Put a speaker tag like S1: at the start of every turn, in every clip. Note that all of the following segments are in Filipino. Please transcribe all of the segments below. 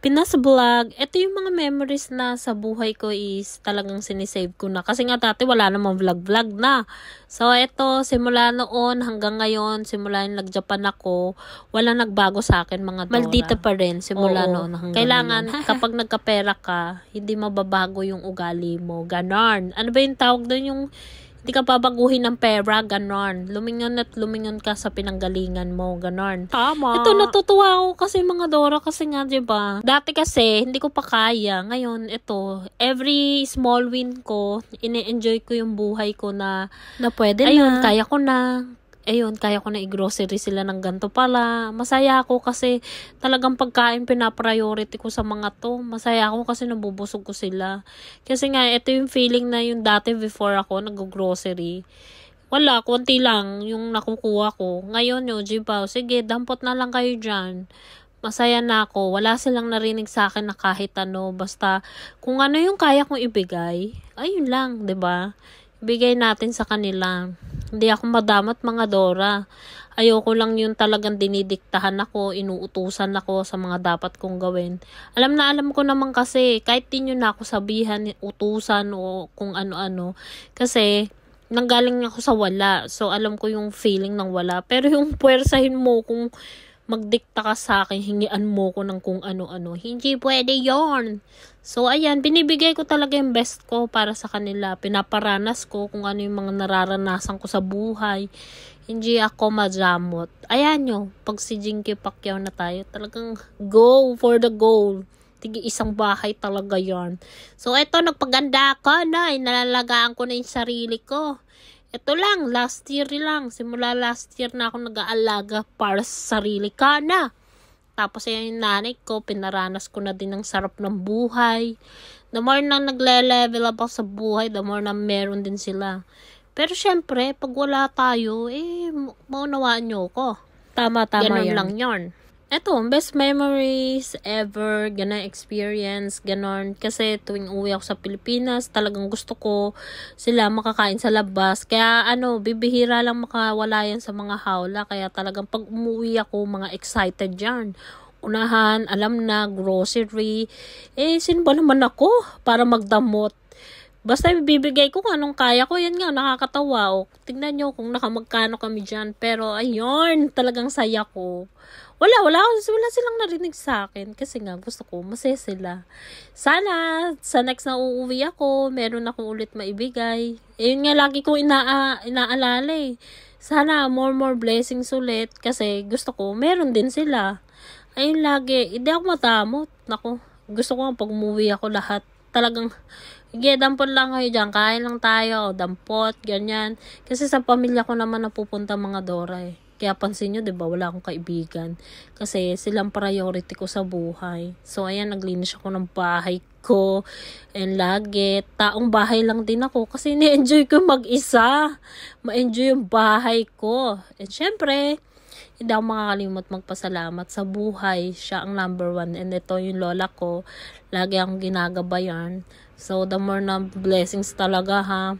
S1: Pinas Vlog, ito yung mga memories na sa buhay ko is talagang sinisave ko na. Kasi nga dati wala namang vlog-vlog na. So ito, simula noon hanggang ngayon, simula yung nag-Japan ako, walang nagbago sa akin mga Dora. Maldita pa rin, simula noon hanggang kailangan, ngayon. Kapag nagkapera ka, hindi mababago yung ugali mo. Ganon. Ano ba yung tawag doon yung hindi ka babaguhin ng pera, ganon. Lumingon at lumingon ka sa pinanggalingan mo, ganon.
S2: Tama.
S1: Ito, natutuwa ako kasi mga Dora, kasi nga, diba? Dati kasi, hindi ko pa kaya. Ngayon, ito, every small win ko, ine-enjoy ko yung buhay ko na pwede ayun, na. Kaya ko na. Ayun, kaya ko na i-grocery sila ng ganito pala. Masaya ako kasi talagang pagkain pinapriority ko sa mga to. Masaya ako kasi nabubusog ko sila. Kasi nga, ito yung feeling na yung dati before ako nag-grocery. Wala, konti lang yung nakukuha ko. Ngayon, yung diba, sige, dampot na lang kayo dyan. Masaya na ako. Wala silang narinig sa akin na kahit ano. Basta, kung ano yung kaya kong ibigay, ayun lang, diba? Ibigay natin sa kanila. Hindi ako madamot mga Dora. Ayoko lang yung talagang dinidiktahan ako, inuutusan ako sa mga dapat kong gawin. Alam na alam ko naman kasi, kahit di nyo na ako sabihan, utusan o kung ano-ano. Kasi, nanggaling ako sa wala. So, alam ko yung feeling ng wala. Pero yung puwersahin mo kung magdikta ka sa akin, hingian mo ko ng kung ano-ano. Hindi pwede yon. So, ayan, binibigay ko talaga yung best ko para sa kanila. Pinaparanas ko kung ano yung mga nararanasan ko sa buhay. Hindi ako madamot. Ayan nyo, pag si Jinky Pacquiao na tayo, talagang go for the goal. Tigi isang bahay talaga yan. So, eto, nagpaganda ako na. Inalalagaan ko na yung sarili ko. Ito lang, last year lang. Simula last year na ako nag-aalaga para sa sarili ka na. Tapos yung nanay ko, pinaranas ko na din ang sarap ng buhay. The more na nagle-level up ako sa buhay, the more na meron din sila. Pero syempre, pag wala tayo, maunawaan nyo ko.
S2: Tama
S1: Ganun
S2: yan.
S1: lang yon. Eto, best memories ever, ganang experience, ganon. Kasi tuwing uwi ako sa Pilipinas, talagang gusto ko sila makakain sa labas. Kaya bibihira lang makawala yan sa mga hawla. Kaya talagang pag umuwi ako, mga excited yan. Unahan, alam na, grocery. Sino ba naman ako para magdamot? Basta bibigay ko kung anong kaya ko. Yan nga, nakakatawa. Tignan nyo kung nakamagkano kami dyan. Pero ayun, talagang saya ko. Wala silang narinig sa akin. Kasi nga, gusto ko, masaya sila. Sana, sa next na uuwi ako, meron akong ulit maibigay. Yun nga, lagi ko inaalala eh. Sana, more blessings ulit. Kasi gusto ko, meron din sila. Ayun lagi, hindi ako matamot. Naku, gusto ko pag umuwi ako lahat. Talagang, dampot lang kayo dyan. Kain lang tayo. Dampot, ganyan. Kasi sa pamilya ko naman napupunta mga Dora eh. Kaya pansin nyo, diba, wala akong kaibigan. Kasi silang priority ko sa buhay. So, ayan, naglinis ako ng bahay ko. And lagi, taong bahay lang din ako. Kasi ni-enjoy ko mag-isa. Ma-enjoy yung bahay ko. And syempre, hindi ako makakalimot magpasalamat sa buhay. Siya ang number 1. And ito yung lola ko. Lagi akong ginagabayan. So, the more na blessings talaga ha.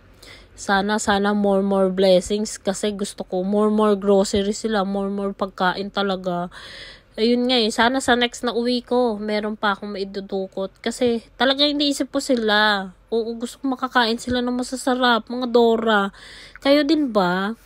S1: Sana more blessings kasi gusto ko more groceries sila, more pagkain talaga. Ayun nga sana sa next na uwi ko, meron pa akong maidudukot kasi talaga iniisip ko sila. Oo, gusto ko makakain sila ng masasarap, mga Dora. Kayo din ba?